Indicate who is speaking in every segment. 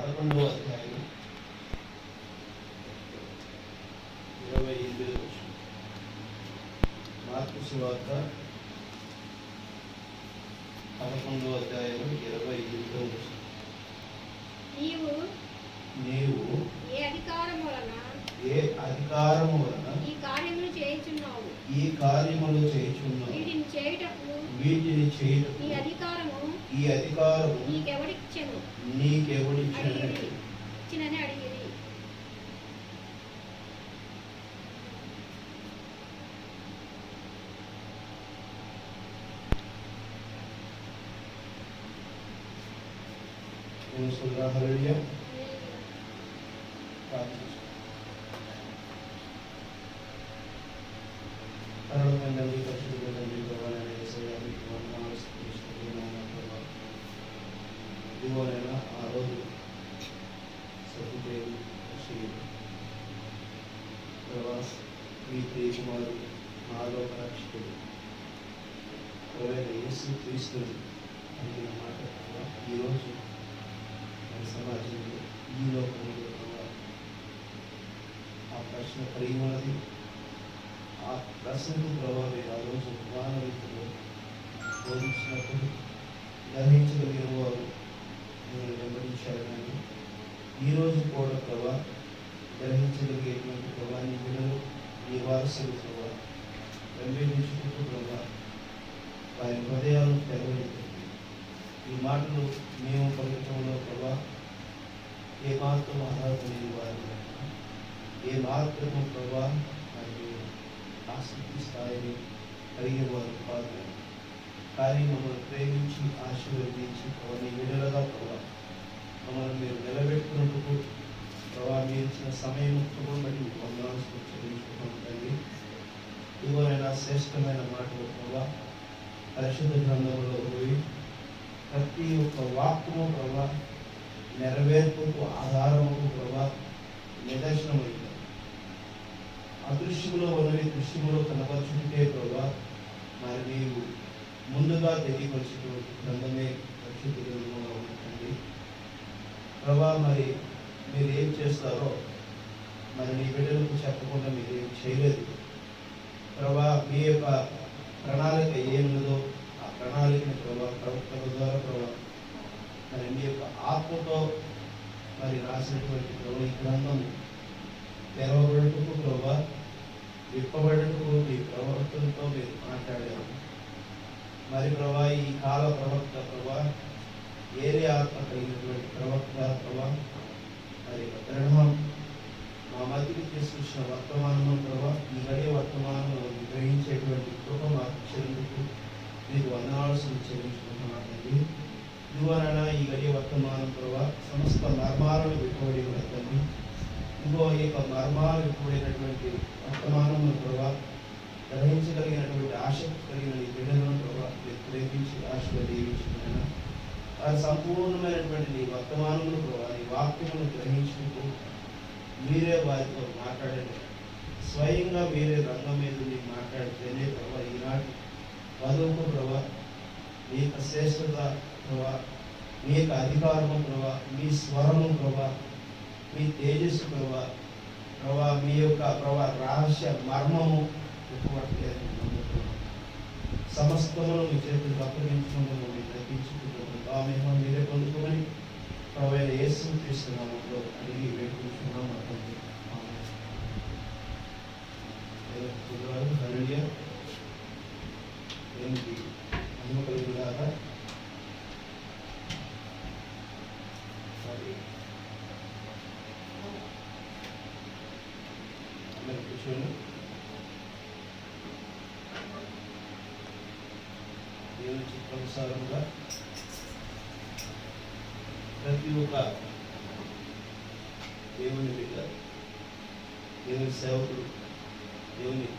Speaker 1: 11వ అధ్యాయం 28వ వచనం. మార్కు సువార్త 11వ అధ్యాయం 28వ వచనం. నీవు ఏ అధికారము వలన ఈ కార్యములు చేయుచున్నావు వీటిని చేయుటకు ఈ అధికారము నీకెవడిచ్చెను ఇచ్చినని అడిగిరి. హల్లెలూయా. ఇదిగోనైనా ఆ రోజు సత్యదేవి మీ ప్రియకుమారుడు నాలో రక్షకుడు యేసు క్రీస్తుని అడిగిన మాట ఈరోజు మన సమాజంలో ఈ లోకంలో ఆ ప్రశ్న కలిగి ఉన్నది. ఆ ప్రశ్నకు ప్రభావం ఆ రోజు మానవీయతలో బోధించినప్పుడు గ్రహించగలిగిన వారు నేను వెంబడించారు. కానీ ఈరోజు కూడా ప్రభా గ్రహించగలిగేటువంటి ప్రభా నీ బిడ్డలు నీ వారసులు ప్రభా వెంబడించుకుంటూ ప్రభా వారి హృదయాలను తెరవలేదు. ఈ మాటలు మేము పలుకటంలో ప్రభా ఏ మాత్రం ఆధారపడేది వారు ఏ మాత్రము ప్రభా మరియు ఆసక్తి స్థాయిని కలిగే వారు కాదు. కానీ మమ్మల్ని ప్రేమించి ఆశీర్వదించి నీ విడుదలగా ప్రభా మమ్మల్ని మీరు నిలబెట్టుకున్నట్టుకు ప్రభా మీరు ఇచ్చిన సమయం బట్టి వందనాలు చెల్లించుకుంటుంది. ఇదిగోనైనా శ్రేష్టమైన మాటలు ప్రభా పరిశుద్ధ గ్రంథంలో పోయి ప్రతి ఒక్క వాక్యము ప్రభా నెరవేర్పుకు ఆధారముకు ప్రభా నిదర్శనమైంది. అదృశ్యములో ఉన్నవి దృశ్యములో కనపరుచుకుంటే ప్రభా మరి నీవు ముందుగా తెలియపరిచినటువంటి గ్రంథమే పరిశుద్ధ గ్రంథంలో ఉంటుంది ప్రభా. మరి మీరు ఏం చేస్తారో మరి నీ బిడ్డలకు చెప్పకుండా మీరు ఏం చేయలేదు ప్రభా. మీ యొక్క ప్రణాళిక ఏమున్నదో ఆ ప్రణాళికని ప్రభా ప్రవక్తల ద్వారా ప్రభా మరి మీ యొక్క ఆత్మతో మరి రాసినటువంటి ప్రభా ఈ గ్రంథం తెరవబడుటకు ప్రభా విప్పబడుటకు మీ ప్రవర్తనతో మీరు మాట్లాడారు. మరి ప్రభా ఈ కాల ప్రవక్త ప్రభా ఏరే ఆత్మ కలిగినటువంటి ప్రవక్త ప్రభా మరి దృఢం మా మధ్యకి తీసుకొచ్చిన వర్తమానం ప్రభా ఈ గడియ వర్తమానం గ్రహించేటువంటి కృప మాకు ఇచ్చినందుకు మీకు వందనాలు చెల్లించుకుంటున్నానండి. ఇదిగోనైనా ఈ గడియ వర్తమానం ప్రభా సమస్త మర్మాలను విప్పబడి ఉన్నదండి. ఇంకో ఈ యొక్క మర్మాలు విప్పబడినటువంటి వర్తమానం ప్రభా గ్రహించగలిగినటువంటి ఆసక్తి కలిగిన ఈ బిడ్డలను ప్రభా ప్రేమించి ఆశీర్వదించుకున్నాను. అది సంపూర్ణమైనటువంటి నీ వర్తమానములు ప్రభా నీ వాక్యమును గ్రహించుకుంటూ మీరే వారితో మాట్లాడండి. స్వయంగా మీరే రంగం మీద మాట్లాడితేనే ప్రభా ఈనాటి వధువుకు ప్రభా మీ యొక్క శ్రేష్టత ప్రభా మీ యొక్క అధికారము ప్రభా మీ స్వరము ప్రభా మీ తేజస్సు ప్రభా ప్రభా మీ యొక్క ప్రభా రహస్య మర్మము చెప్పబట్టలేదు. సమస్తమును మీ చేతులకు అప్పగించుకుంటూ మీరు తగ్గించుకుంటున్నాం. ఆమె మీరే పొందుకోమని ప్రభు యేసు క్రీస్తు నామములో అడిగి వేడుకుంటున్నాం. హల్లెలూయా. దేవునికి మహిమ కలుగుగాక. కూర్చొని దేవుని చిత్తానుసారంగా ప్రతి ఒక్క దేవుని బిడ్డ దేవుని సేవకుడు దేవుని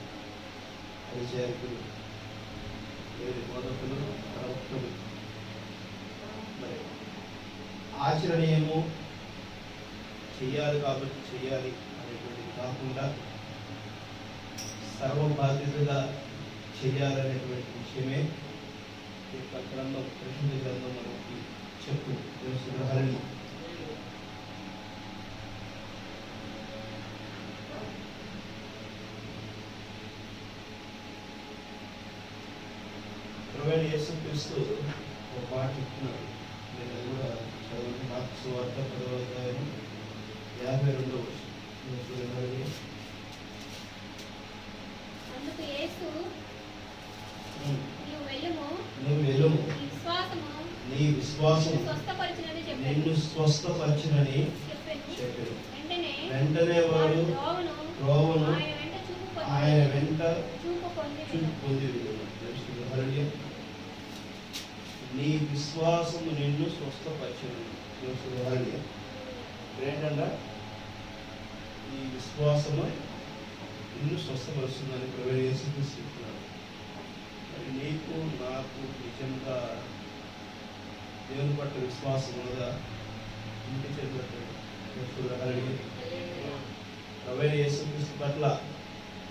Speaker 1: పరిచారకులు దేవుని బోధకులు ప్రవక్తలు మరి ఆచరణీయము చెయ్యాలి కాబట్టి చెయ్యాలి అనేటువంటిది కాకుండా సర్వ బాధ్యతగా చెయ్యాలనేటువంటి విషయమే ఈ యొక్క గ్రంథం పరిశుద్ధ గ్రంథం మనకి చెప్తుంది. క్రీస్తు ఒక మాట చెప్తున్నాడు. నేను అది కూడా చదవండి. మార్కు సువార్త 10వ అధ్యాయం 52వ వచనం.
Speaker 2: అందుకు యేసు, నీవు వెళ్ళుము,
Speaker 1: నీ విశ్వాసము నిన్ను స్వస్థపరిచినని చెప్పాడు. వెంటనే వాడు త్రోవను ఆయన వెంట చూపు పొంది. నీ విశ్వాసము నిన్ను స్వస్థపరిచినని. ఏంటంట? నీ విశ్వాసము నిన్ను స్వస్థపరుస్తుందని ప్రభువైన యేసుక్రీస్తు చెప్తున్నాడు. మరి నీకు నాకు నిజంగా దేవుని పట్ల విశ్వాసం ఉన్నదా? ఇంటి చేతులు ప్రభువైన యేసుక్రీస్తు పట్ల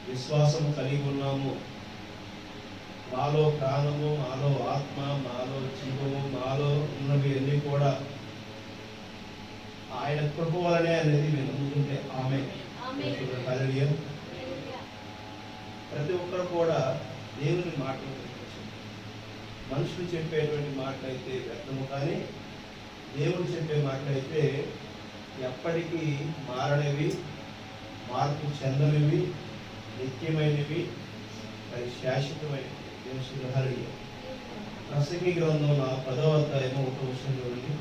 Speaker 1: విశ్వాసము కలిగి ఉన్నాము. మాలో ప్రాణము, మాలో ఆత్మ, మాలో జీవము, మాలో ఉన్నవి అన్నీ కూడా ఆయన కృప వలనే అనేది మేము నమ్ముకుంటే ఆమె. ప్రతి ఒక్కరు కూడా దేవుని మాటలు మనుషులు చెప్పేటువంటి మాటలు అయితే వ్యర్థము, కానీ దేవుడు చెప్పే మాటలు అయితే ఎప్పటికీ మారనివి, మార్పు చెందనివి, నిత్యమైనవి, అది శాశ్వతమైనవి. ప్రసంగి గ్రంథం 10వ అధ్యాయము 1వ వచనం చూడండి.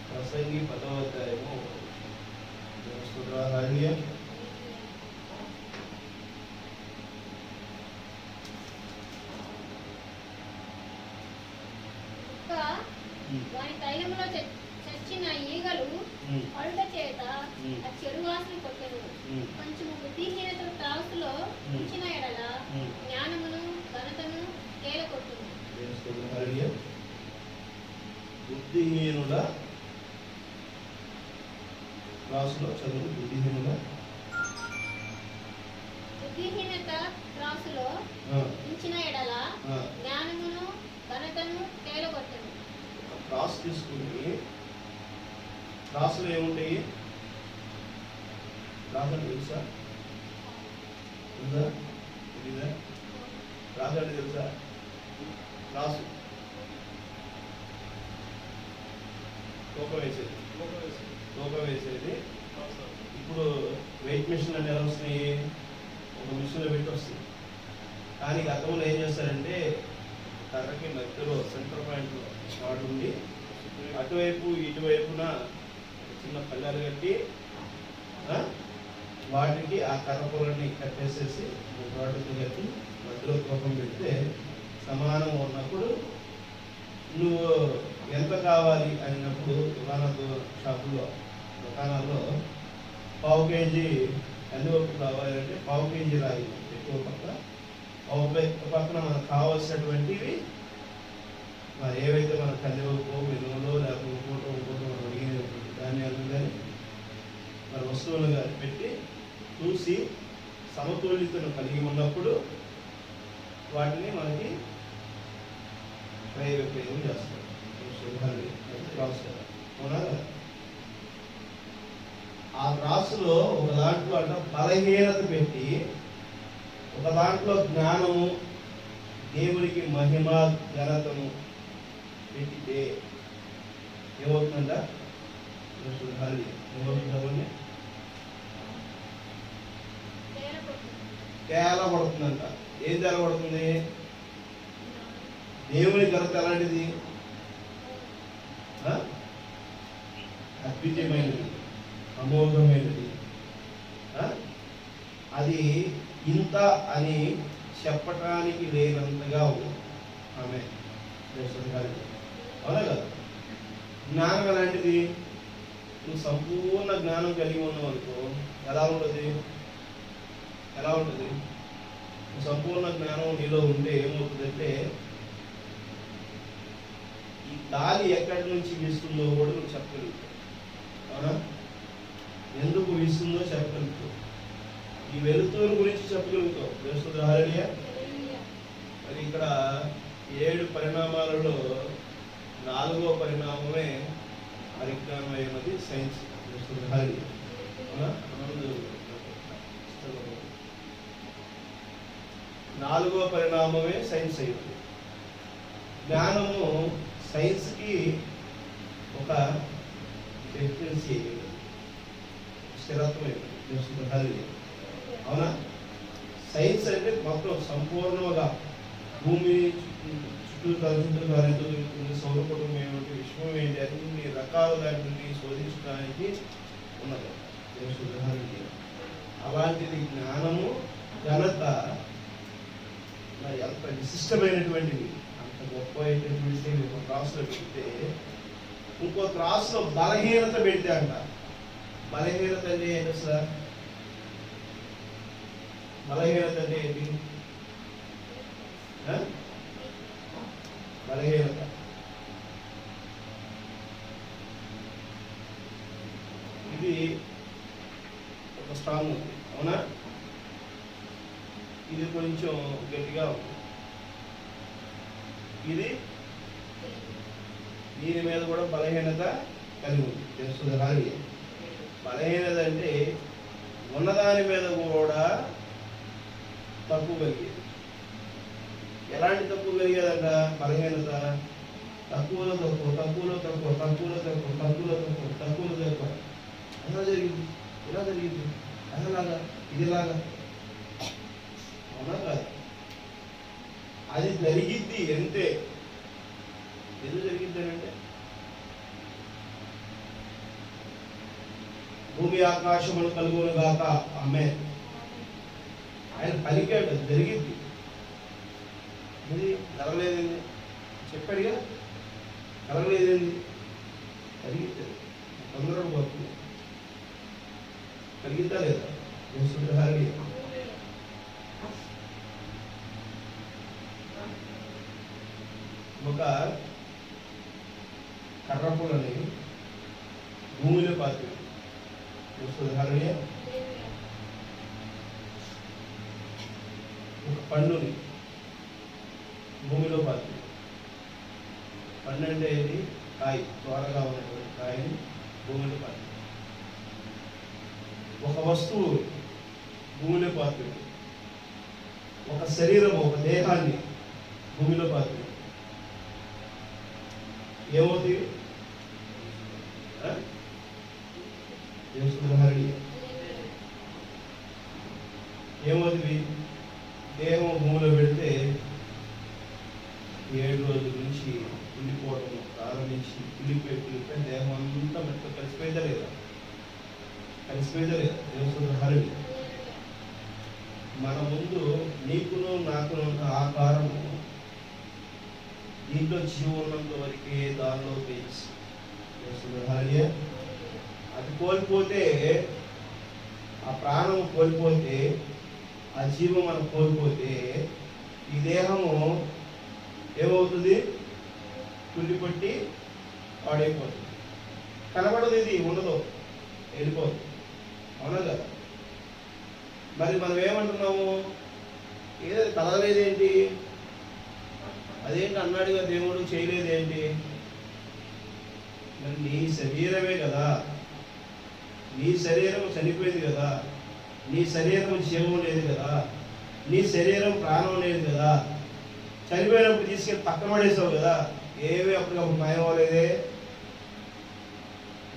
Speaker 1: ప్రసంగి 10వ అధ్యాయము 1వ వచనం.
Speaker 2: వాని తైలములో చచ్చిన ఈగలు పడుట చేత ఆ చెడు వాసన కొట్టెను. కొంచెము బుద్ధిహీనత త్రాసులో ఉంచిన ఎడల జ్ఞానమును ఘనతను తేలకొట్టును.
Speaker 1: బుద్ధిహీనుల త్రాసులో చదువు.
Speaker 2: బుద్ధిహీనత త్రాసులో ఉంచిన ఎడల జ్ఞానమును ఘనతను తేలకొట్టును.
Speaker 1: త్రాసు తీసుకుని, త్రాసులు ఏముంటాయి? త్రాసు అంటే తెలుసా? తెలీదా? త్రాసు అంటే తెలుసా? త్రాసు తూకం వేసేది. ఇప్పుడు వెయిట్ మిషన్ అని ఎలా వస్తున్నాయి? ఒక మిషన్లో పెట్టి వస్తుంది. కానీ గతంలో ఏం చేస్తారంటే కర్రకి మధ్యలో సెంటర్ పాయింట్లో వాడు ఉండి అటువైపు ఇటువైపున చిన్న పల్లెలు కట్టి వాటికి ఆ కర్ర పొలని కట్టేసేసి వాటితో కట్టి మధ్యలో తూకం పెడితే సమానం ఉన్నప్పుడు నువ్వు ఎంత కావాలి అన్నప్పుడు దుకాణాల్లో పావు కేజీ కందిపప్పు కావాలంటే పావు కేజీ రాయి ఎక్కువ పక్కన మనకు కావాల్సినటువంటివి మరి ఏవైతే మన కందిపప్పు, మినుములు, లేకపోతే ఇంకోటి మనం అడిగినటువంటి ధాన్యాలు కానీ మన వస్తువులు కానీ పెట్టి చూసి సమతుల్యతను కలిగి ఉన్నప్పుడు వాటిని మనకి క్రయ విక్రయం చేస్తారు. అవునా? ఆ రాసులో ఒక దాంట్లో అంటే బలహీనత పెట్టి, ఒక దాంట్లో జ్ఞానము, దేవునికి మహిమ ఘనతను పెట్టితే ఏమవుతుందంట? ఏమవుతుందండి? తేలబడుతుందంట. ఏం తేలబడుతుంది? దేవుని ఘనత ఎలాంటిది? అద్భుతమైనది, అమోఘమైనది. అది ఇంత అని చెప్పటానికి లేనంతగా ఉంది ఆమె. అవునా కదా? జ్ఞానం ఎలాంటిది? నువ్వు సంపూర్ణ జ్ఞానం కలిగి ఉన్నావు అనుకో, ఎలా ఉంటుంది? సంపూర్ణ జ్ఞానం నీలో ఉంటే ఏమవుతుందంటే ఈ గాలి ఎక్కడి నుంచి వీస్తుందో కూడా నువ్వు చెప్పగలుగుతావు. అవునా? ఎందుకు వీస్తుందో చెప్పగలుగుతావు. ఈ వెలుతురు గురించి చెప్పగలుగుతావు. హల్లెలూయా. మరి ఇక్కడ 7 పరిణామాలలో 4వ పరిణామమే పరిజ్ఞానం అయినది సైన్స్. హల్లెలూయా. అవునా? 4వ పరిణామమే సైన్స్ అయింది. జ్ఞానము సైన్స్కి ఒక డెఫినెన్సీ స్థిరత్వం తెలుస్తుంది. అవునా? సైన్స్ అంటే మొత్తం సంపూర్ణంగా భూమి చుట్టూ తరచుతుంది, సౌర కుటుంబం ఏమిటి, విశ్వం ఏంటి, అన్ని రకాల దాటిని శోధించడానికి ఉన్నది తెలుస్తుంది. అలాంటిది జ్ఞానము ఘనత మరి అంత విశిష్టమైనటువంటివి, అంత గొప్ప అయినటువంటి ఒక త్రాసులో పెడితే ఇంకో త్రాసులో బలహీనత పెడితే అంట. బలహీనత అంటే ఏంటి సార్? బలహీనత అంటే ఏంటి? బలహీనత ఇది ఒక స్ట్రాంగ్ ఉంది, అవునా? ఇది కొంచెం గట్టిగా ఉంది. ఇది దీని మీద కూడా బలహీనత కలిగి ఉంది తెలుస్తుంది. కానీ బలహీనత అంటే ఉన్నదాని మీద కూడా తక్కువ కలిగేది. ఎలాంటి తక్కువ కలిగేదంట? బలహీనత తక్కువలో తక్కువ, తక్కువలో తక్కువ, తక్కువలో తక్కువ, తక్కువలో తక్కువ, తక్కువలో తక్కువ. ఎలా జరిగింది? ఇలా జరిగింది, అలాగా, ఇదిలాగా. అవునా కాదు? అది జరిగిద్ది అంతే. ఎందుకు జరిగిద్ది అంటే భూమి ఆకాశములు కలుగును గాక, ఆమె ఆయన పలికాడు, జరిగిద్ది. ఇది కలగలేదేంది? చెప్పాడుగా, కలగలేదేంది? జరిగిద్ది. తొందరగా పోతుంది. కలిగిద్దా లేదా? హరి ఒక కర్రపులని భూమిలో పాతి హరి, ఒక పండుని భూమిలో పాతి. పండు అంటే ఇది కాయ, త్వరగా ఉన్నటువంటి కాయని భూమిలో పాతి. ఒక వస్తువు భూమిలో పాతి, ఒక శరీరం, ఒక దేహాన్ని భూమిలో పాతి. ఏమవుతుంది? ఏమవుతుంది? దేహం భూమిలో పెడితే 7 రోజుల నుంచి ఉండిపోవడం ప్రారంభించి పిలిపోయి దేహం అంతా మెత్త కలిసిపోయిందా లేదా? కలిసిపోయిందా లేదా? హరి మన ముందు నీకును నాకును ఆకారము దీంట్లో జీవం ఉన్నంత వరకే దానిలో హరి. అది కోల్పోతే, ఆ ప్రాణం కోల్పోతే, ఆ జీవం మనం కోల్పోతే ఈ దేహము ఏమవుతుంది? కుళ్ళిపట్టి పాడైపోతుంది. కనబడదు, ఇది ఉండదు, వెళ్ళిపోతుంది. అవునా కదా? మరి మనం ఏమంటున్నాము? ఏదో కదలేదేంటి, అదేంటి అన్నాడుగా దేవుడు, చేయలేదేంటి? మరి నీ శరీరమే కదా, నీ శరీరం చనిపోయింది కదా, నీ శరీరం జీవం లేదు కదా, నీ శరీరం ప్రాణం లేదు కదా. చనిపోయినప్పుడు తీసుకెళ్ళి పక్కన పడేసావు కదా, ఏవి అప్పటికప్పుడు మాయమవలేదే,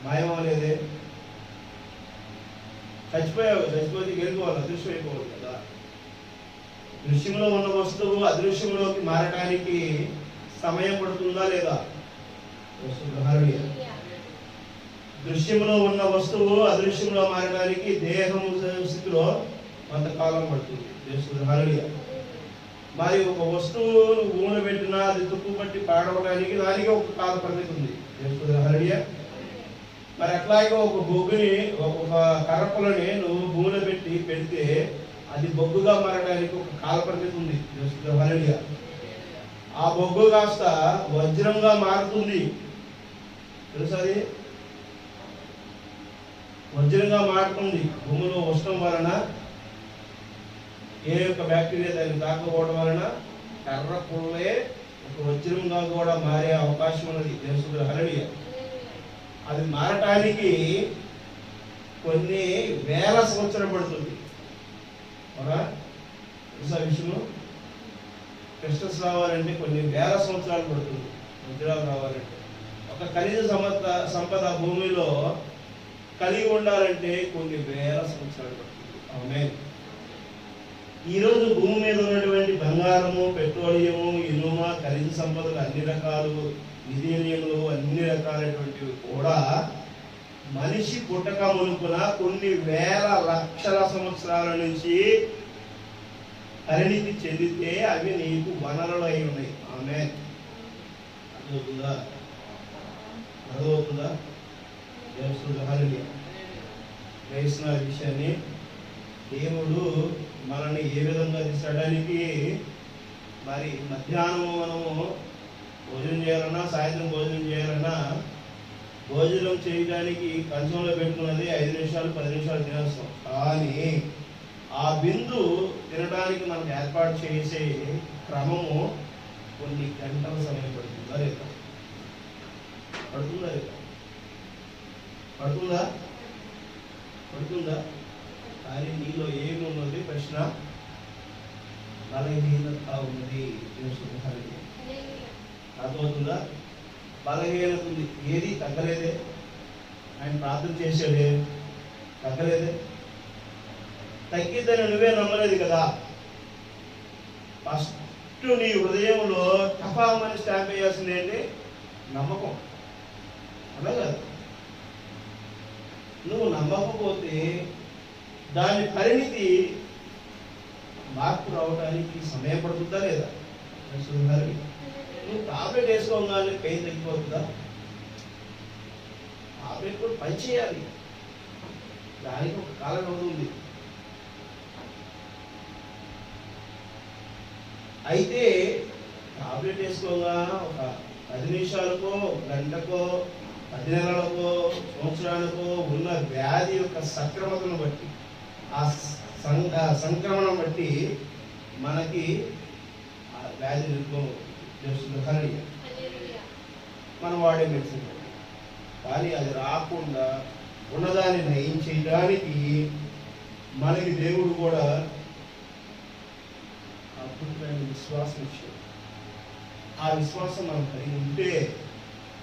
Speaker 1: మాయమవలేదే. చచ్చిపోయావు, చచ్చిపోతే వెళ్ళిపోవాలి, అదృశ్యం అయిపోవాలి కదా. దృశ్యంలో ఉన్న వస్తువు అదృశ్యంలోకి మారటానికి సమయం పడుతుందా లేదా? దృశ్యంలో ఉన్న వస్తువు అదృశ్యంలో మారడానికి దేహము స్థితిలో కొంతకాలం పడుతుంది. మరి ఒక వస్తువును భూమిలో పెట్టినా అది తుప్పు పట్టి పాడవడానికి దానికి ఒక కాల పరిమితి ఉంది. మరి అట్లాగే ఒక బొగ్గుని, ఒక కర్రపులని నువ్వు భూమిలో పెడితే అది బొగ్గుగా మారడానికి ఒక కాల పరిమితి ఉంది. ఆ బొగ్గు కాస్త వజ్రంగా మారుతుంది, తెలుసా? అది వజ్రంగా మారుతుంది. భూమిలో ఉష్ణం వలన, ఏ యొక్క బ్యాక్టీరియా దానికి తాకపోవడం వలన కర్ర పుల్లే ఒక వజ్రంగా కూడా మారే అవకాశం ఉన్నది. తెలుసు? అది మారటానికి కొన్ని వేల సంవత్సరం పడుతుంది. తెలుసా విషయం? క్రిస్టల్స్ రావాలంటే కొన్ని వేల సంవత్సరాలు పడుతుంది. వజ్రాలు రావాలంటే ఒక ఖనిజ సంపద భూమిలో కలిగి ఉండాలంటే కొన్ని వేల సంవత్సరాలు పడుతుంది. ఆమేన్. ఈరోజు భూమి మీద ఉన్నటువంటి బంగారము, పెట్రోలియము, ఇనుమ, ఖనిజ సంపదలు అన్ని రకాలు, నిధీనియములు అన్ని రకాలైనటువంటివి కూడా మనిషి పుట్టక మునుపున కొన్ని వేల లక్షల సంవత్సరాల నుంచి పరిణితి చెందితే అవి నీకు వనరులు అయి ఉన్నాయి. ఆమేన్. అర్థమవుతుందా? అర్థమవుతుందా? గ్రహిస్తున్న విషయాన్ని దేవుడు మనల్ని ఏ విధంగా తీసడానికి మరి మధ్యాహ్నం మనము భోజనం చేయాలన్నా, సాయంత్రం భోజనం చేయాలన్నా, భోజనం చేయడానికి కంచంలో పెట్టుకున్నది 5 నిమిషాలు 10 నిమిషాలు తినేస్తాం. కానీ ఆ బిందు తినడానికి మనకు ఏర్పాటు చేసే క్రమము కొన్ని గంటల సమయం పడుతుందా లేదా? పడుతుందా లేదా? పడుతుందా? పడుతుందా? కానీ నీలో ఏమున్నది? ప్రశ్న బలహీనత ఉన్నది. అర్థమవుతుందా? బలహీనత ఉంది. ఏది తగ్గలేదే. ఆయన ప్రార్థన చేశాడే, తగ్గలేదే. తగ్గిద్దని నువ్వే నమ్మలేదు కదా. ఫస్ట్ నీ హృదయంలో టపామని స్టాంప్ వేయాల్సింది ఏంటి? నమ్మకం. అలా కాదు, నువ్వు నమ్మకపోతే దాని పరిణితి మార్పు రావడానికి సమయం పడుతుందా లేదా? నువ్వు టాబ్లెట్ వేసుకోగానే పెయిన్ తగ్గిపోతుందా? టాబ్లెట్ కూడా పని చేయాలి, దానికి ఒక కాల వ్యవధి ఉంది. అయితే టాబ్లెట్ వేసుకోగా ఒక 10 నిమిషాలకో, గంటకో, 10 నెలలకో, సంవత్సరానికో ఉన్న వ్యాధి యొక్క సక్రమతను బట్టి, ఆ సంక్రమణం బట్టి మనకి ఆ వ్యాధి చేస్తుంది. మనం వాడే మెడిసిన్. కానీ అది రాకుండా ఉన్నదాన్ని నయం చేయడానికి మనకి దేవుడు కూడా అద్భుతమైన విశ్వాసం ఇచ్చాడు. ఆ విశ్వాసం మనం కలిగి ఉంటే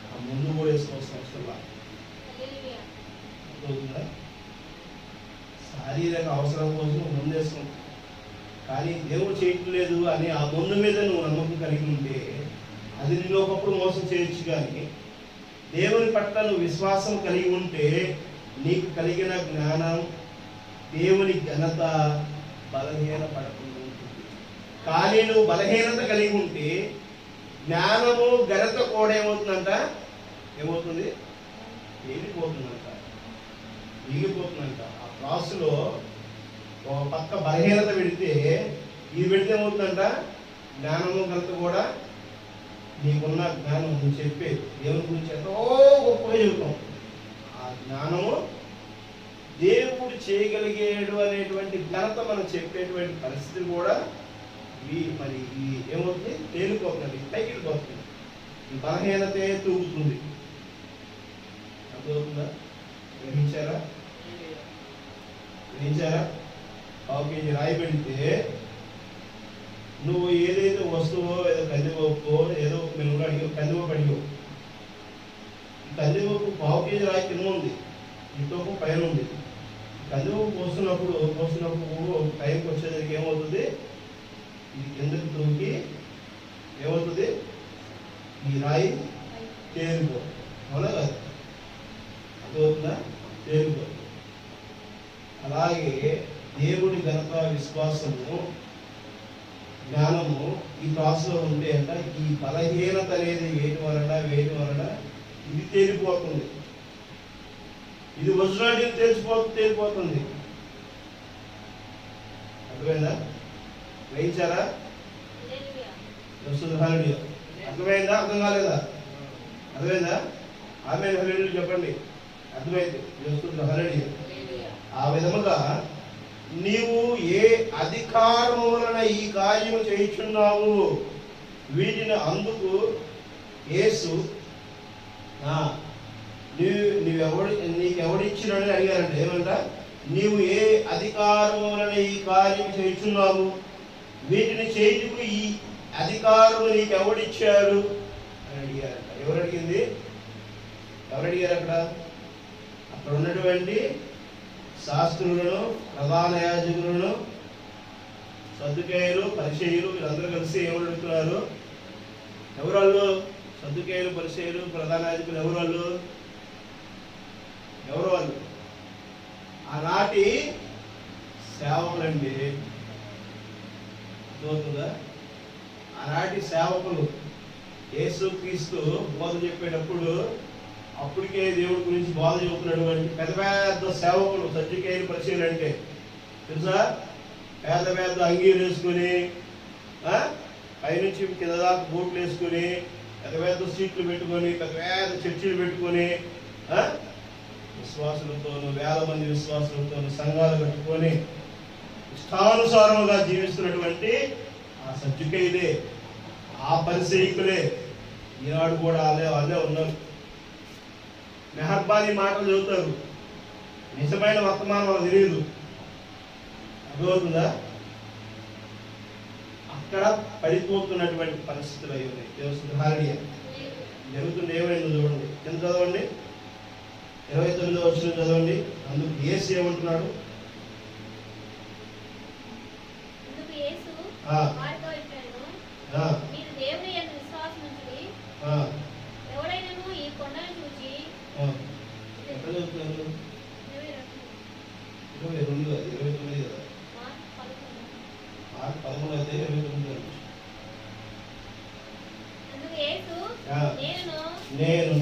Speaker 1: ఆ ముందు కూడా వేసుకోవాల్సిన అవసరం అవుతుందా? శారీరక అవసరం కోసం ముందు వేసుకుంటాం, కానీ దేవుడు చేయట్లేదు అని ఆ ముందు మీద నువ్వు నమ్మకం కలిగి ఉంటే అది నిన్ను ఒకప్పుడు మోసం చేయొచ్చు. కానీ దేవుని పట్ల నువ్వు విశ్వాసం కలిగి ఉంటే నీకు కలిగిన జ్ఞానం, దేవుని ఘనత బలహీన పడకుండా ఉంటుంది. కానీ నువ్వు బలహీనత కలిగి ఉంటే జ్ఞానము, ఘనత కూడా ఏమవుతుందంట? ఏమవుతుంది? ఏగిపోతుందంట. ఈగిపోతుందంట. ఆ క్లాసులో ఒక పక్క బలహీనత పెడితే, ఇది పెడితే ఏమవుతుందంట? జ్ఞానము, ఘనత కూడా నీకున్న జ్ఞానం నువ్వు చెప్పే దేవుని గురించి ఎంతో గొప్పగా చెబుతాం. ఆ జ్ఞానము దేవుడు చేయగలిగేడు అనేటువంటి ఘనత మనం చెప్పేటువంటి పరిస్థితి కూడా మరి ఈ ఏమవుతుంది? తేలిపోతుంది, పైకి వెళ్ళిపోతుంది. ఈ బలహీనతే తూగుతుంది. అర్థమవుతుందా? గ్రహించారా? గ్రహించారా? 1 కేజీ రాయి పెడితే నువ్వు ఏదైతే వస్తువో, ఏదో కందిపప్పు, ఏదో మేము అడిగావు, కందిపప్పు అడిగావు. ఈ కందిపప్పు 1 కేజీ రాయి కింద ఉంది, ఈ తోపు పైన ఉంది. కందిపప్పు పోస్తున్నప్పుడు టైంకి వచ్చేసరికి ఏమవుతుంది? ఇది కిందకి తూకి ఏమవుతుంది? ఈ రాయి తేలిపో. అవునా కాదు? అర్థమవుతుందా? తేలిపో. అలాగే దేవుడి ఘనత, విశ్వాసము, జ్ఞానము ఈ క్లాసులో ఉంటే అంట ఈ బలహీనత అనేది వేటి వలన ఇది తేలిపోతుంది. ఇది వజ్రాన్ని తేలిపోతుంది. అర్థమైందా? గ్రహించారా? అర్థమైందా? అర్థం కాలేదా? అర్థమైందా? ఆమె చెప్పండి. అర్థమైంది. ఆ విధముగా నీవు ఏ అధికారము వలన ఈ కార్యము చేయుచున్నావు వీటిని అందుకు యేసు నీకెవడిచ్చినని అడిగారంట. ఏమంట? నీవు ఏ అధికారము వలన ఈ కార్యం చేయుచున్నావు వీటిని చేయుటకు ఈ అధికారం నీకు ఎవడిచ్చారు అని అడిగారంట. ఎవరు అడిగింది? ఎవరు అడిగారు అక్కడ? అక్కడ ఉన్నటువంటి శాస్త్రులను, ప్రధాన యాజకులను, సద్దుకాయలు, పరిచయులు వీళ్ళందరూ కలిసి ఎవరు అడుగుతున్నారు? ఎవరు వాళ్ళు? సద్దుకాయలు, పరిచయులు, ప్రధాన యాజకులు ఎవరు వాళ్ళు? ఎవరు వాళ్ళు? ఆనాటి సేవకులండి. అర్థమవుతుందా? ఆనాటి సేవకులు యేసుక్రీస్తు బోధ చెప్పేటప్పుడు అప్పటికే దేవుడి గురించి బోధ చెబుతున్నటువంటి పెద్ద పెద్ద సేవకులు, సద్దుకాయలు, పరిచయులు అంటే తెలుసా? పెద్ద పెద్ద అంగీలు వేసుకుని, పైనుంచి కింద దాకా బూట్లు వేసుకుని, పెద్ద పెద్ద సీట్లు పెట్టుకొని, పెద్ద పెద్ద చర్చీలు పెట్టుకొని, విశ్వాసులతోనూ, వేల మంది విశ్వాసులతోనూ సంఘాలు కట్టుకొని ఇష్టానుసారముగా జీవిస్తున్నటువంటి ఆ సద్దుకాయలే, ఆ పరిసయ్యులే ఈనాడు కూడా వాళ్ళే ఉన్నారు. మెహర్బానీ మాటలు చెబుతారు, నిజమైన వర్తమానం వాళ్ళకి తెలియదు. అర్థమవుతుందా? అక్కడ పడిపోతున్నటువంటి పరిస్థితులు అయి ఉన్నాయి. దేవుని జరుగుతుండే ఏమైందో చూడండి. కింద చదవండి, 29వ వచనం చదవండి. అందుకు యేసు ఏమంటున్నాడు? ఎక్కడ చదువుతున్నారు? 22 కదా, 29 కదా, 11 అయితే 29. నేను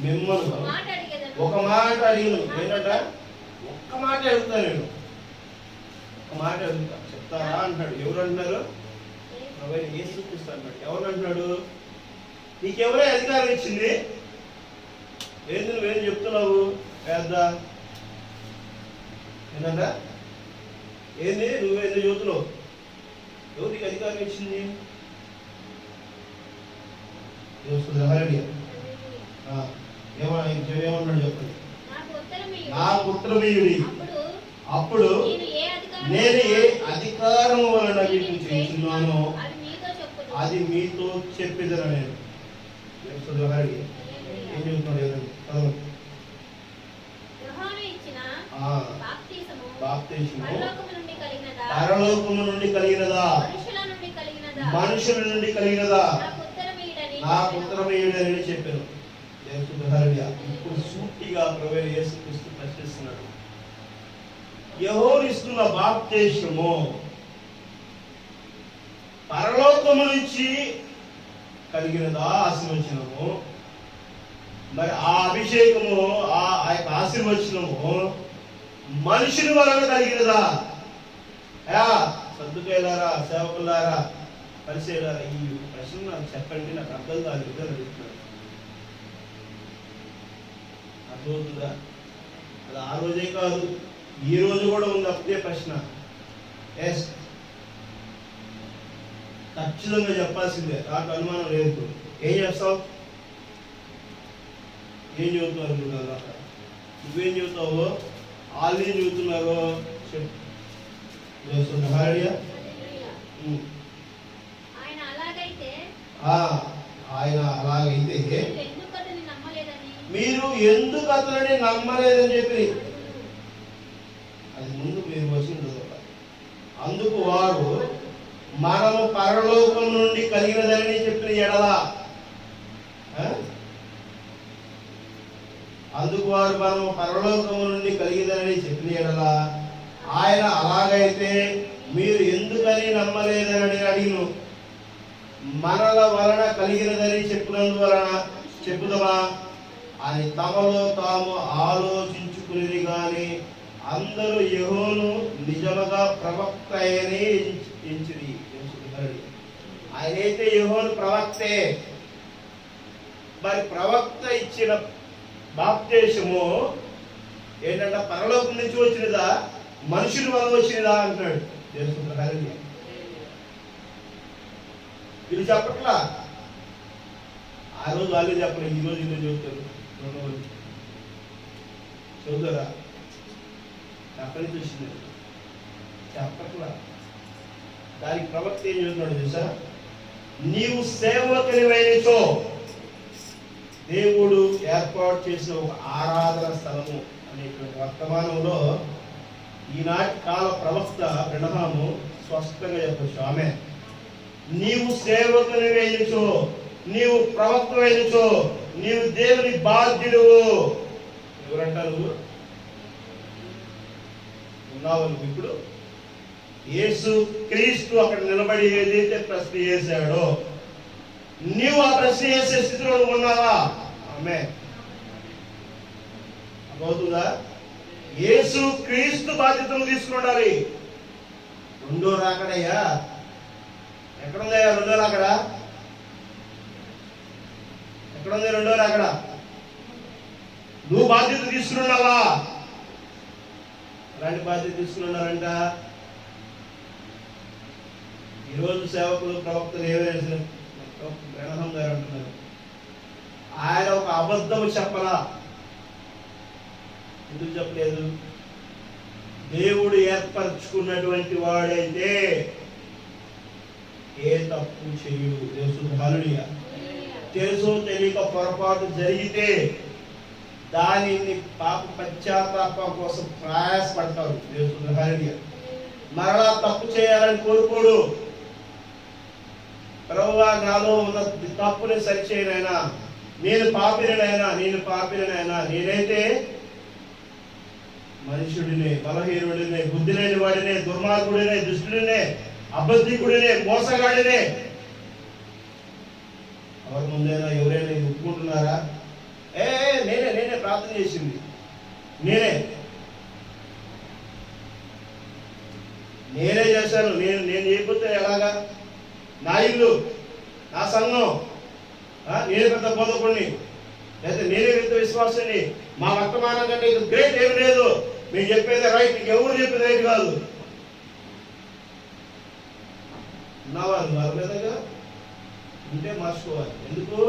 Speaker 1: మిమ్మల్ని ఒక మాట అడిగిను. ఏంటంట? ఒక్క మాట అడుగుతా, నేను ఒక మాట అడుగుతా, చెప్తారా అంటాడు. ఎవరు అంటున్నారు? యేసుక్రీస్తు అంటాడు. ఎవరు అంటున్నాడు? నీకెవరే అధికారం ఇచ్చింది? ఏంది నువ్వేం చెప్తున్నావు? పెద్ద ఏంటంట? ఏంది నువ్వేందో చెబుతున్నావు? ఎవరు నీకు అధికారం ఇచ్చింది? ఏమన్నాడు చెప్పండి. నాకు ఉత్తరమీయుడి, అప్పుడు నేను ఏ అధికారం వలన వీటిని చేస్తున్నానో అది మీతో చెప్పేదరా. నేను ఏం చెబుతున్నాడు? బాప్తిస్మము పరలోకము నుండి కలిగినదా, మనుషుల నుండి కలిగినదా? నాకు ఉత్తరమీయుడని చెప్పాను. ఇప్పుడు సూటిగా ప్రభువైన యేసుక్రీస్తు ప్రశ్నిస్తున్నాడు. యెహోవా ఇస్తున్న బాప్తిస్మము పరలోకము నుంచి కలిగినదా ఆశీర్వచనము? మరి ఆ అభిషేకము, ఆ యొక్క ఆశీర్వచనము మనుషుని వలన కలిగినదా? సద్దుకాయలారా, సేవకులారా, పరిచయులారా, ఈ ప్రశ్న నాకు చెప్పండి, నాకు అర్థం కాదు అని అడుగుతున్నాడు. అర్థమవుతుందా? అది ఆ రోజే కాదు, ఈ రోజు కూడా ఉంది అప్పుడే ప్రశ్న. ఎస్, ఖచ్చితంగా చెప్పాల్సిందే, నాకు అనుమానం లేదు. ఏం చేస్తావు? ఏం చెబుతున్నారు నువ్వు? నువ్వేం చెబుతావు? వాళ్ళు ఏం చెబుతున్నారు? చెప్పు. ఆయన అలాగైతే మీరు ఎందుకు అతనిని నమ్మలేదని చెప్పి అది ముందు మీరు వచ్చింది. అందుకు వారు మనము పరలోకం నుండి కలిగినదని చెప్పిన ఎడలా, అందుకు వారు మనము పరలోకము నుండి కలిగినదని చెప్పిన ఎడలా ఆయన అలాగైతే మీరు ఎందుకని నమ్మలేదని అడిగిను. మనల వలన కలిగినదని చెప్పినందువలన చెప్పుదమా అని తమలో తాము ఆలోచించుకునేది గాని అందరూ యెహోవాను నిజముగా ప్రవక్త అని ఎంచిరి. ఆయనైతే యెహోవా ప్రవక్తే. మరి ప్రవక్త ఇచ్చిన బాప్తిస్మము ఏంటంటే పరలోకం నుంచి వచ్చినదా, మనుషుల వల్ల వచ్చినదా అంటున్నాడు. వీళ్ళు చెప్పట్లా, ఆ రోజు వాళ్ళే చెప్పలేదు, ఈ రోజు ఇల్లు చెబుతారు. చదువుతారా? అక్కడి నుంచి వచ్చింది చెప్పట్లా. దానికి ప్రవక్త ఏం చెబుతున్నాడు తెలుసా? నీవు సేవకునివైనచో, దేవుడు ఏర్పాటు చేసిన ఒక ఆరాధన స్థలము అనేటువంటి వర్తమానంలో ఈనాటి కాల ప్రవక్త బ్రహ్మాము స్పష్టంగా చెప్పచ్చు. ఆమె నీవు సేవకునివైనచో, నీవు ప్రవక్తవైనచో, నీవు దేవుని బాధ్యుడు. ఎవరంటారు? ఉన్నావు. ఇప్పుడు యేసు క్రీస్తు అక్కడ నిలబడి ఏదైతే ప్రశ్న చేశాడో, నీవు ఆ ప్రశ్న చేసే స్థితిలో ఉన్నావా? ఆమె అవుతుందా? యేసు క్రీస్తు బాధ్యతను తీసుకుని రెండో రాకడయ్యా. ఎక్కడుందయ్యా రెండో రాకడ? ఎక్కడుంది రెండో రాకడ? నువ్వు బాధ్యత తీసుకున్నావా? అలాంటి బాధ్యత తీసుకున్నారంట. ఈరోజు సేవకులు ప్రవక్తలు ఏమైనా గ్రహణం గారు అంటున్నారు, ఆయన ఒక అబద్ధము చెప్పలా. ఎందుకు చెప్పలేదు? దేవుడు ఏర్పరచుకున్నటువంటి వాడైతే ఏ తప్పు చేయడు. హల్లెలూయా. తెలుసు తెలియక పొరపాటు జరిగితే దానిని పాప పశ్చాత్తాపం కోసం ప్రయాసపడతారు. హల్లెలూయా. మరలా తప్పు చేయాలని కోరుకోడు. ప్రభువా, నాలో ఉన్న తప్పుని సరిచేయనైనా, నేను పాపినైనా, నేనైతే మనుషుడినే, బలహీనుడినే, బుద్ధి లేని వాడినే, దుర్మార్గుడినే, దుష్టుడినే, అబద్ధికుడినే, మోసగాడినే. ఎవరి ముందైనా ఎవరైనా ఒప్పుకుంటున్నారా? నేనే ప్రార్థన చేసింది, నేనే చేశాను, నేను చేయకపోతే ఎలాగా? నా ఇల్లు, నా సంఘం, నేనే పెద్ద బోధకుడిని, లేదా నేనే పెద్ద విశ్వాసాన్ని, మా వర్తమానం కంటే ఇది గ్రేట్ ఏమి లేదు, మీరు చెప్పేది రైట్, ఎవరు చెప్పేది రైట్ కాదు. ఉన్నవారు వారి మీదగా ఉంటే మార్చుకోవాలి. ఎందుకు?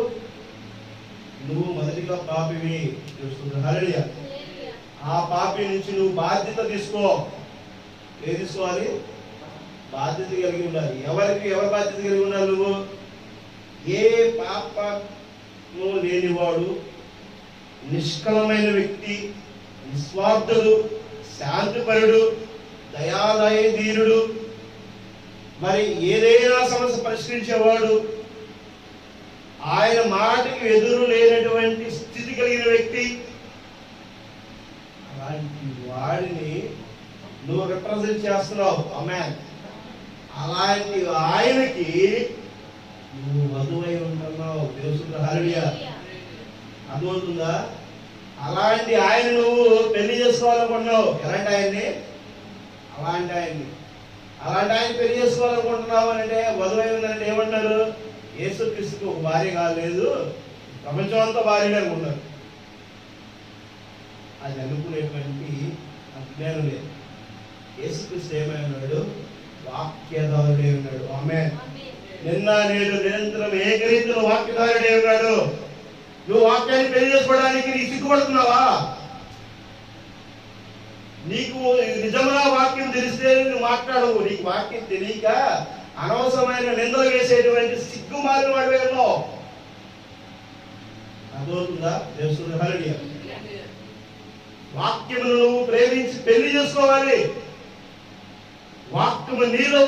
Speaker 1: నువ్వు మొదటిగా పాపివి. హల్లెలూయా. ఆ పాపి నుంచి నువ్వు బాధ్యత తీసుకో. ఏది తీసుకోవాలి? బాధ్యత కలిగి ఉండాలి. ఎవరి బాధ్యత కలిగి ఉండాలి? నువ్వు ఏ పాపము లేనివాడు, నిష్కలమైన వ్యక్తి, నిస్వార్థుడు, శాంతిపరుడు, దయాలయ ధీరుడు, మరి ఏదైనా సమస్య పరిష్కరించేవాడు, ఆయన మాటకి ఎదురు లేనటువంటి స్థితి కలిగిన వ్యక్తి, అలాంటి వాడిని నువ్వు రిప్రజెంట్ చేస్తున్నావు. ఆమేన్. అలాంటి ఆయనకి నువ్వు వధువై ఉంటున్నావు. దేవుని హల్లెలూయా. అర్థమవుతుందా? అలాంటి ఆయన నువ్వు పెళ్లి చేసుకోవాలనుకుంటున్నావు. ఎలాంటి ఆయన్ని? అలాంటి ఆయన పెళ్లి చేసుకోవాలనుకుంటున్నావు అంటే, వధువై ఉందంటే ఏమంటారు? యేసుక్రీస్తుకి ఒక భార్య కాలేదు, ప్రపంచం అంతా భార్యనే అనుకుంటారు. అది అనుకునేటువంటి అజ్ఞానం లేదు. యేసుక్రీస్తు ఏమై ఉన్నాడు? వాక్యదారుడే ఉన్నాడు. ఆమేన్. నిన్న నేడు నిరంతరం ఏకరీతిలో వాక్యదారుడే ఉన్నాడు. నువ్వు వాక్యాన్ని పెళ్లి చేసుకోవడానికి నీకు సిగ్గుపడుతున్నావా? నీకు నిజంగా వాక్యం తెలిస్తే నువ్వు మాట్లాడవు. నీకు వాక్యం తెలియక అనవసరమైన నిందలు వేసేటువంటి సిగ్గు మారిన వాడివేమో. అర్థమవుతుందా? దేవుని హల్లెలూయా. వాక్యమును నువ్వు ప్రేమించి పెళ్లి చేసుకోవాలి. వాక్యము నీలో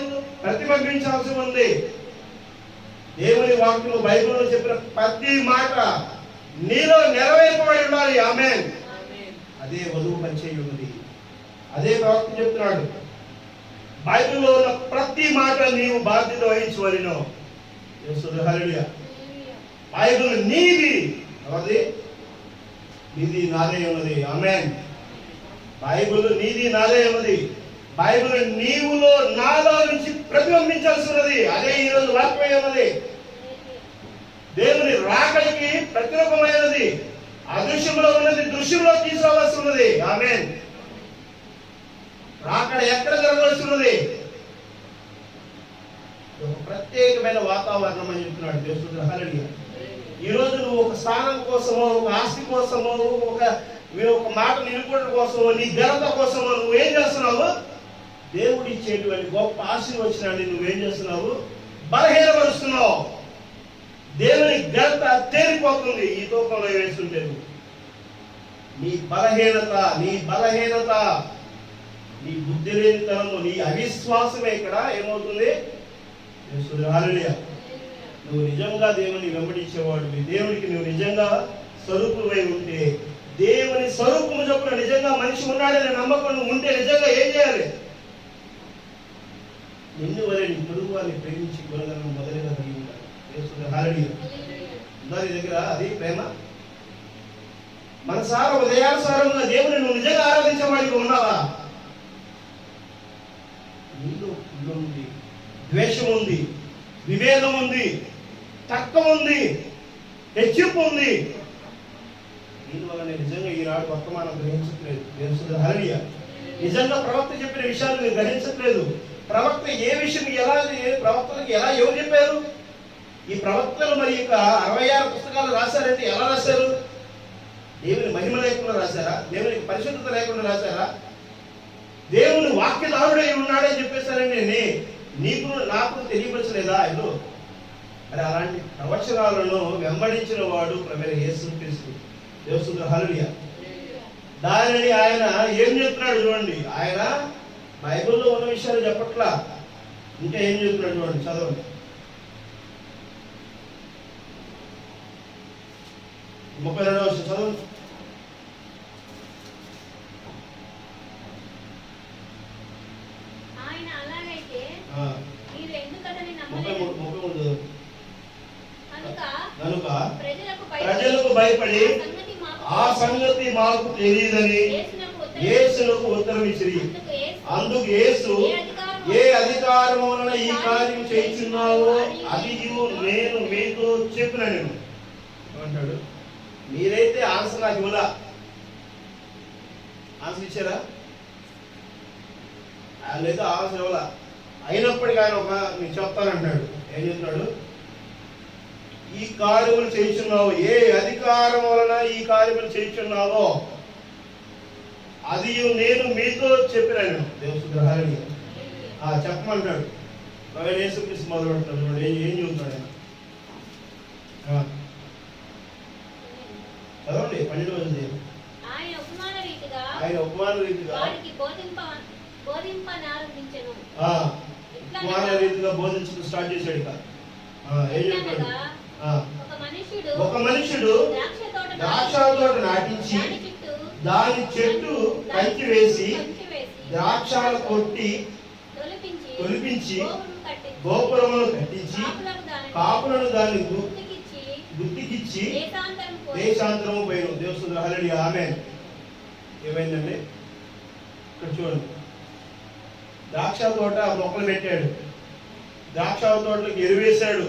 Speaker 1: ప్రతిబింబించాల్సి ఉంది. దేవుని వాక్యము బైబిల్లో చెప్పిన ప్రతి మాట నీలో నెరవేర్పబడి ఉండాలి. ఆమేన్. అదే వధువు పనిచేయి ఉన్నది. అదే ప్రవక్త చెప్తున్నాడు, బైబిల్లో ఉన్న ప్రతి మాట నీవు బాధ్యత వహించవలెను. హల్లెలూయా. బైబిల్ నీది. ఎవరిది? నీది నాదే ఉన్నది. ఆమేన్. బైబిల్ నీది నాదే ఉన్నది. బైబిల్ నీవులో నాలో నుంచి ప్రతిబింబించాల్సి ఉన్నది. అదే ఈరోజు వాక్యమై ఉన్నది. దేవుని రాకడికి ప్రతిరూపమైనది. అదృశ్యంలో ఉన్నది దృశ్యంలో తీసుకురావాల్సి ఉన్నది. ఆమేన్. రాకడ ఎక్కడ జరగవలసి ఉన్నది? ఒక ప్రత్యేకమైన వాతావరణం అని చెప్తున్నాడు దేవుడు. హల్లెలూయా. ఈ రోజు నువ్వు ఒక స్థానం కోసమో, ఒక ఆస్తి కోసమో, ఒక మాట నిలుపుకోవడం కోసమో, నీ ఘనత కోసమో నువ్వేం చేస్తున్నావు? దేవుడు ఇచ్చేటువంటి గొప్ప ఆశీర్వచనాన్ని నువ్వేం చేస్తున్నావు?
Speaker 3: బలహీనపరుస్తున్నావు. దేవుని ఘనత తేలిపోతుంది ఈ తూకంలో వేస్తుంటే. నీ బలహీనత నీ బుద్ధి లేనితనము, నీ అవిశ్వాసమే ఇక్కడ ఏమవుతుంది? హల్లెలూయా. నువ్వు నిజంగా దేవుని వెంబడించేవాడు, దేవునికి నువ్వు నిజంగా స్వరూపమై ఉంటే, దేవుని స్వరూపము చొప్పున నిజంగా మనిషి ఉన్నాడని నమ్మకం నువ్వు ఉంటే నిజంగా ఏం చేయాలి? నిన్ను వరే నీ పొరుగు వారిని ప్రేమించి గుణగణం మొదలుగా కలిగి ఉండాలి. హల్లెలూయా. నీ దగ్గర అది ప్రేమ. మనసారా ఉదయానుసారంగా దేవుని నువ్వు నిజంగా ఆరాధించేవాడికి ఉన్నావా? నీలో ఉంది, ద్వేషం ఉంది, విభేదం ఉంది, తర్కం ఉంది, హెచ్చింపు ఉంది. దీనివల్ల నిజంగా ఈనాడు వర్తమానం గ్రహించట్లేదు. హల్లెలూయా. నిజంగా ప్రవక్త చెప్పిన విషయాలు మీరు గ్రహించట్లేదు. ప్రవక్త ఏ విషయం ప్రవక్తలకు ఎవరు చెప్పారు? ఈ ప్రవక్తలు మరి 66 పుస్తకాలు రాశారంటే ఎలా రాశారు? దేవుని మహిమ లేకుండా రాశారా? దేవునికి పరిశుద్ధత లేకుండా రాశారా? దేవుని వాక్యదారుడై ఉన్నాడని చెప్పేశారని నీకు నాకు తెలియపరచలేదా? ఇల్లు మరి అలాంటి ప్రవచనాలను వెంబడించిన వాడు ప్రభువైన యేసుక్రీస్తు. దేవుని హల్లెలూయా. దానిని ఆయన ఏం చెప్తున్నాడు చూడండి. ఆయన బైబిల్లో ఉన్న విషయాలు చెప్పట్లా, ఇంకా ఏం చెప్తున్నాడు చూడండి, చదవండి. 32వ వచనం చదవండి.
Speaker 2: ఆయన అలాగైతే మీరు ఎందుకు అతన్ని
Speaker 3: 33 కనుక
Speaker 2: ప్రజలకు భయపడి
Speaker 3: ఆ సంగతి మాకు తెలియదని యేసునకు ఉత్తరం ఇచ్చిరి. అందుకు యేసు, ఏ అధికారం వలన ఈ కార్యం చేస్తున్నావో అది నేను మీతో చెప్పిన. నేను ఏమంటాడు? మీరైతే ఆన్సర్ నాకు ఇవ్వలా. ఆన్సర్ ఇచ్చారా? వాళ్ళైతే ఆన్సర్ ఇవ్వలా. అయినప్పటికీ ఆయన మీకు చెప్తానంటున్నాడు. ఏం చెప్తున్నాడు? ఈ కార్యములు చేస్తున్నావు, ఏ అధికారం వలన ఈ కార్యములు చేస్తున్నావో అది నేను మీతో చెప్పినాను. దేవుని హల్లెలూయా. చెప్పమంటాడు. యేసుక్రీస్తు మొదలు పెడతాడు. ఏం చెబుతాడు ఆయన? చదవండి 12వ వచనం.
Speaker 2: ఆయన ఉపమాన రీతిగా
Speaker 3: బోధించడం స్టార్ట్ చేశాడు. ఇక ఏం చెప్తాడు? ఒక మనుషుడు ద్రాక్ష తోట నాటించి దాని చెట్టు కంచి వేసి ద్రాక్షాలు కొట్టి తొలిపించి గోపురమును కట్టించి కాపులను దాన్ని గుర్తికిచ్చి దేశాంతరము పోయిన. దేవుని హల్లెలూయా. ఆమేన్. ఏమైందండి? ఇక్కడ చూడండి. ద్రాక్ష తోట మొక్కలు పెట్టాడు, ద్రాక్ష తోటలకు ఎరువేశాడు,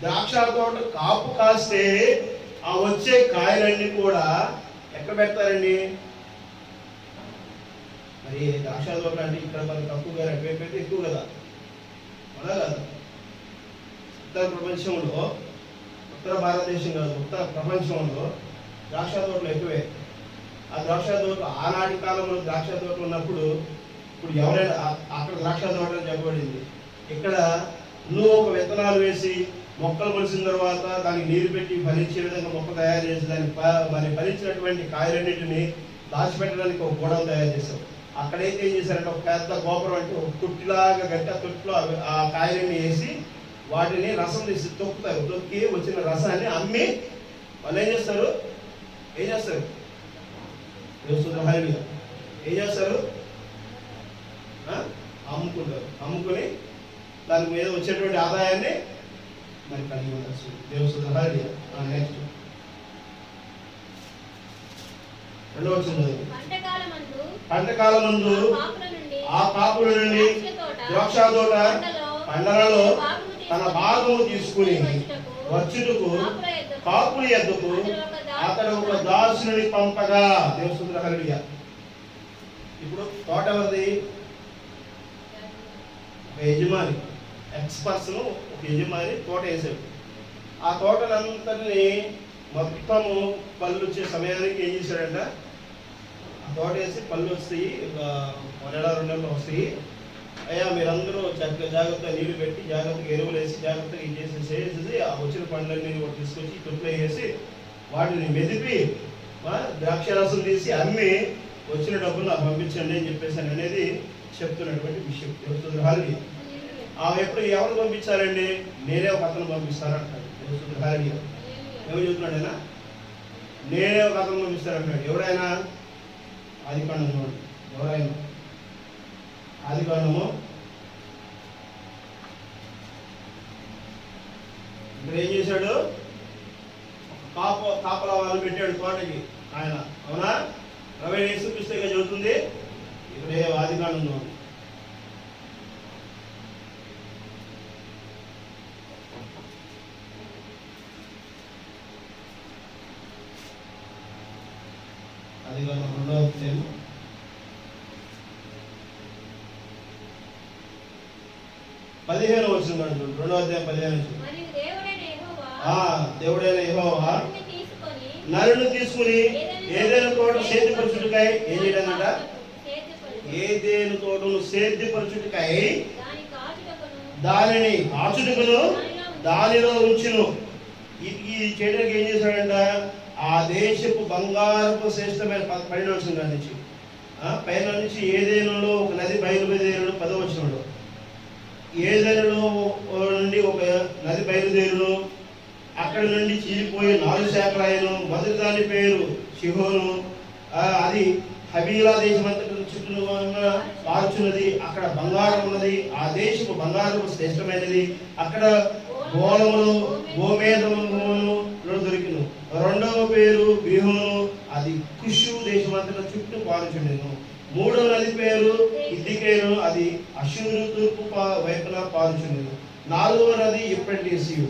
Speaker 3: ద్రాక్ష తోట కాపు కాస్తే ఆ వచ్చే కాయలన్నీ కూడా ఎక్కడ పెడతారండి? మరి ద్రాక్ష తోట అంటే ఇక్కడ మనకి తక్కువ గారు అటువైపు అయితే ఎక్కువ కదా, అవునా కదా? ఉత్తర ప్రపంచంలో, ఉత్తర భారతదేశం కాదు, ఉత్తర ప్రపంచంలో ద్రాక్ష తోటలు ఎక్కువే. ఆ ద్రాక్ష తోట ఆనాటి కాలంలో ద్రాక్ష తోట ఉన్నప్పుడు, ఇప్పుడు ఎవరైనా అక్కడ ద్రాక్ష తోట అని చెప్పబడింది. ఇక్కడ నువ్వు ఒక విత్తనాలు వేసి మొక్కలు మొలిసిన తర్వాత దానికి నీరు పెట్టి ఫలించే విధంగా మొక్క తయారు చేసి దాన్ని మరి ఫలించినటువంటి కాయలన్నింటినీ దాచిపెట్టడానికి ఒక గోడవ తయారు చేశాం. అక్కడైతే ఏం చేశారంటే ఒక పెద్ద గోపురం అంటే ఒక తొట్టిలాగా గట్టి ఆ తొట్టిలో ఆ కాయలన్నీ వేసి వాటిని రసం తీసి తొక్కుతారు. తొక్కి వచ్చిన రసాన్ని అమ్మి వాళ్ళు ఏం చేస్తారు? ఏం చేస్తారు? ఏం చేస్తారు? అమ్ముకుంటారు. అమ్ముకుని దాని మీద వచ్చేటువంటి ఆదాయాన్ని మరి కలిగి ఉండొచ్చు. దేవుని హల్లెలూయా. నెక్స్ట్ 2వ వచనం. పంటకాలమందు ఆ కాపుల నుండి ద్రాక్ష తోట పంటలలో తన భాగము తీసుకుని వచ్చుటకు కాపుల యొద్దకు అతడు ఒక దాసుని పంపగా. దేవుని హల్లెలూయా. ఇప్పుడు తోట ఎవరిది? ఒక యజమాని, ఎక్స్పర్ట్స్ను ఒక యజమాని తోట వేసాడు. ఆ తోటలంతటిని మొత్తము పళ్ళు వచ్చే సమయానికి ఏం చేశాడంట? ఆ తోట వేసి పళ్ళు వస్తాయి, ఒక 1 నెల 2 నెలలు వస్తాయి. అయ్యా మీరందరూ చక్కగా జాగ్రత్తగా నీళ్లు పెట్టి జాగ్రత్తగా ఎరువులు వేసి జాగ్రత్తగా ఇది చేసేసి ఆ వచ్చిన పండ్లన్నీ కూడా తీసుకొచ్చి తొట్టులో వేసి వాటిని మెదిపి ద్రాక్ష రసం తీసి అమ్మి వచ్చిన డబ్బులు నాకు పంపించండి అని చెప్పేసాను అనేది చెప్తున్నటువంటి విషయం. హాలి ఆమె ఎప్పుడు ఎవరు పంపించాలండి? నేనే ఒక అతను పంపిస్తానంటాడు. హాలి ఎవరు చెప్తున్నాడైనా? నేనే ఒక అతను పంపిస్తానంటాడు. ఎవరైనా? ఆదికాండం చూడండి. ఎవరైనా ఆదికాండము ఇక్కడ ఏం చేశాడు? కాపలా వాళ్ళు పెట్టాడు తోటకి ఆయన. అవునా? ప్రవీణ్ యేసుక్రీస్తుగా చెబుతుంది ఇక్కడ ఆదికాండంలో. ఆదికాండం 2వ అధ్యాయం 15వ వచనం. 2వ అధ్యాయం 15వ వచనం. దేవుడైన యెహోవా నరుని తీసుకుని ఏదైనా తోట సేద్యపరచుటకై ఏం చేయడానట? ఏదైనా తోటను సేద్యపరచుటకై దానిని కాచుటకును దానిలో ఉంచును. ఇది చేయడానికి ఏం చేశాడంట? ఆ దేశపు బంగారపు శ్రేష్టమైన 12వ వచనం నుంచి పైన నుంచి ఏదైనాలో ఒక నది బయలుదేరును. 10వ వచనంలో ఏదైనాలో నుండి ఒక నది బయలుదేరును. అక్కడి నుండి చీలిపోయి 4 శాఖలు అయ్యను. మొదటి దాని పేరు షిహోను. అది హబీలా దేశమంతా చుట్టూ పార్చున్నది. అక్కడ బంగారం ఉన్నది. ఆ దేశపు బంగారము శ్రేష్టమైనది. అక్కడ గోళములు గోమేధములు దొరికిను. 2వ పేరు బిహోను. అది కుషు దేశమంతటా చుట్టూ పారుచుండెను. 3వ నది పేరు ఇద్దికేను. అది అషూరు తూర్పు వైపున పారుచుండెను. 4వ నది యూఫ్రటీసు.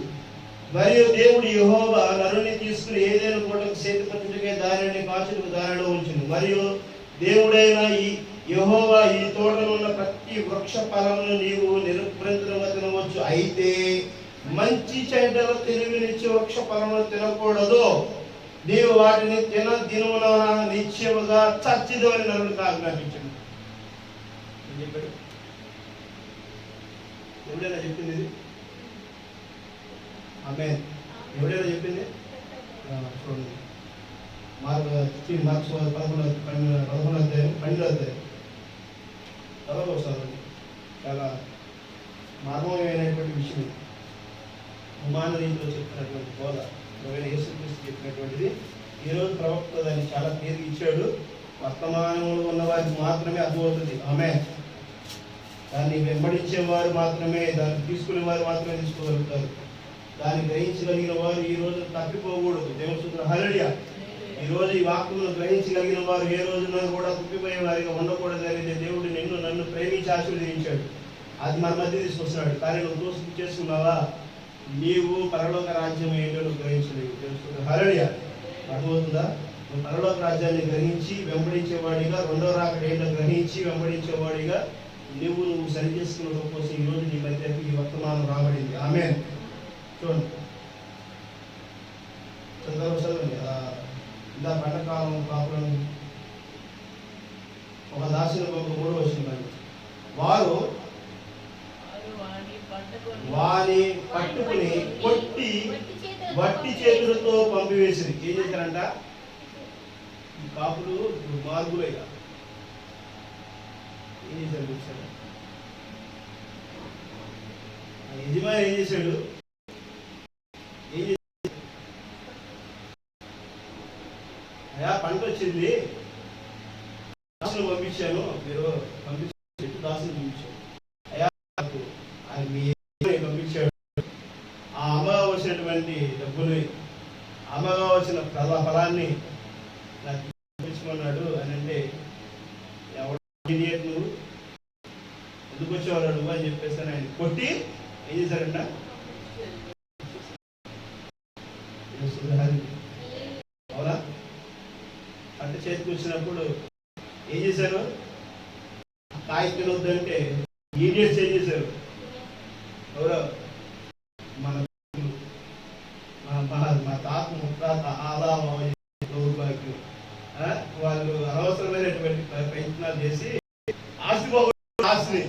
Speaker 3: మరియు దేవుడు యెహోవా నరుని తీసుకుని ఏదైనా తోటకు సేద్యపరచుటకై దానిని కాచుటకు దానిలో ఉంచును. మరియు దేవుడైన ఈ యెహోవా ఈ తోటలో ఉన్న ప్రతి వృక్ష ఫలమును నీవు నిరభ్యంతరంగా తినవచ్చు. అయితే మంచి చెడ్డల తెలివినిచ్చే వృక్ష ఫలమును తినకూడదు. నీవు వాటిని దినమున నిశ్చయముగా చచ్చిదు అని నరునికి ఆజ్ఞాపించండి. ఎవడైనా చెప్పింది ఇది? ఆమె ఎవడైనా చెప్పింది? చూడండి మార్క్స్ 11 అధ్యాయం 12వ అధ్యాయం చదవసారి. చాలా మర్మమైనటువంటి విషయం. విమాన రీతిలో చెప్పినటువంటి బోధ యేసుక్రీస్తు చెప్పినటువంటిది. ఈరోజు ప్రవక్త దాన్ని చాలా పేరు ఇచ్చాడు. వర్తమానంలో ఉన్న వారికి మాత్రమే అర్థమవుతుంది. ఆమె దాన్ని వెంబడించేవారు మాత్రమే, దాన్ని తీసుకునే వారు మాత్రమే తీసుకోగలుగుతారు. దాన్ని గ్రహించగలిగిన వారు ఈ రోజు తప్పిపోకూడదు. దేవుని హల్లెలూయా. ఈ రోజు ఈ వాక్యమును గ్రహించగలిగిన వారు ఏ రోజున కూడా తప్పిపోయే వారిగా ఉండకూడదు. అనేది దేవుడు నన్ను ప్రేమించి ఆశీర్వదించాడు. అది మన మధ్య తీసుకొస్తున్నాడు. కానీ నువ్వు దోషం చేసుకున్నావా? నీవు పరలోక రాజ్యం ఏంటో నువ్వు గ్రహించలేవు. తెలుసుకుంటా. హల్లెలూయా. అర్థమవుతుందా? నువ్వు పరలోక రాజ్యాన్ని గ్రహించి వెంబడించేవాడిగా, 2వ రాకడ ఏంటో గ్రహించి వెంబడించేవాడిగా నువ్వు సరి చేసుకున్న కోసం ఈ రోజు నీ మధ్యకి ఈ వర్తమానం రాబడింది. ఆమేన్. చూడండి చదవండి. ఇలా పంటకాలం కాపురం ఒక దాసిన 3వ వచనం. వారు వాని పట్టుకుని కొట్టి వట్టి చేతులతో పంపివేసింది. ఏం చేశారంట? ఈ కాపులు మార్గులేగా ఏం చేశారు చూసారు? యజమాని ఏం చేశాడు? అయ్యా పంట వచ్చింది, దాసులు పంపించాను, మీరు పంపించారు, దాసులు పంపించాను. అయ్యా ఆయన మీ పంపించాడు. ఆ అమ్మగా వచ్చినటువంటి డబ్బుని, అమ్మగా వచ్చిన ఫలాన్ని నాకు పంపించుకున్నాడు అని అంటే ఎవరు నువ్వు ఎందుకు వచ్చేవాడు నువ్వు అని చెప్పేసి ఆయన కొట్టి ఏం చేశారంట? అవునా? పంట చేతికి వచ్చినప్పుడు ఏం చేశారు? కాయ తినొద్దంటే ఈడియట్స్ ఏం చేశారు? ఎవరో మా తాత ముత్తాత ఆదాయం వాళ్ళు అనవసరమైనటువంటి ప్రయత్నాలు చేసి ఆస్తి